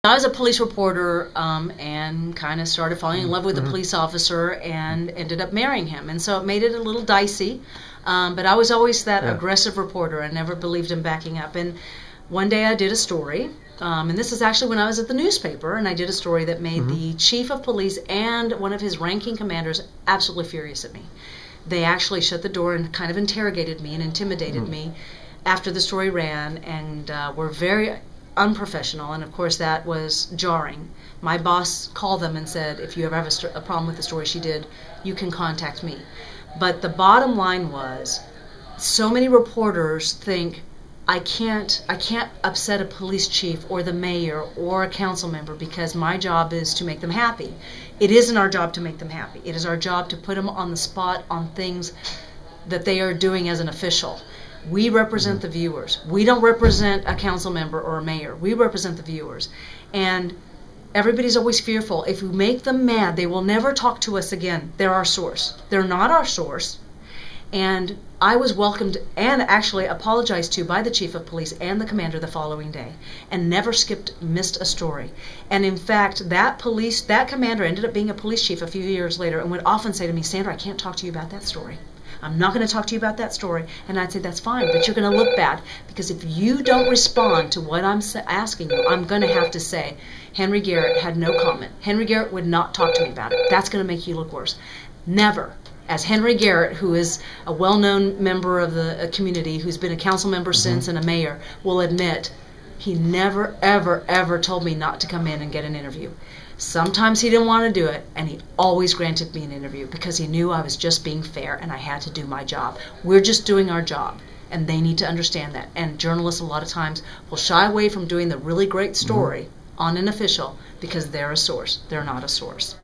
I was a police reporter and kind of started falling in love with a police officer and ended up marrying him. And so it made it a little dicey. But I was always that aggressive reporter. I never believed in backing up. And one day I did a story, and this is actually when I was at the newspaper, and I did a story that made the chief of police and one of his ranking commanders absolutely furious at me. They actually shut the door and kind of interrogated me and intimidated me after the story ran, and were very unprofessional, and of course that was jarring. My boss called them and said, if you ever have a problem with the story she did, you can contact me. But the bottom line was, so many reporters think, I can't upset a police chief or the mayor or a council member because my job is to make them happy. It isn't our job to make them happy. It is our job to put them on the spot on things that they are doing as an official. We represent the viewers. We don't represent a council member or a mayor. We represent the viewers. And everybody's always fearful. If we make them mad, they will never talk to us again. They're our source. They're not our source. And I was welcomed and actually apologized to by the chief of police and the commander the following day, and never missed a story. And in fact, that commander ended up being a police chief a few years later and would often say to me, Sandra, I can't talk to you about that story. I'm not going to talk to you about that story. And I'd say, that's fine, but you're going to look bad, because if you don't respond to what I'm asking you, I'm going to have to say, Henry Garrett had no comment. Henry Garrett would not talk to me about it. That's going to make you look worse. Never. As Henry Garrett, who is a well-known member of the community, who's been a council member since and a mayor, will admit, he never, ever, ever told me not to come in and get an interview. Sometimes he didn't want to do it, and he always granted me an interview because he knew I was just being fair and I had to do my job. We're just doing our job, and they need to understand that. And journalists a lot of times will shy away from doing the really great story on an official because they're a source. They're not a source.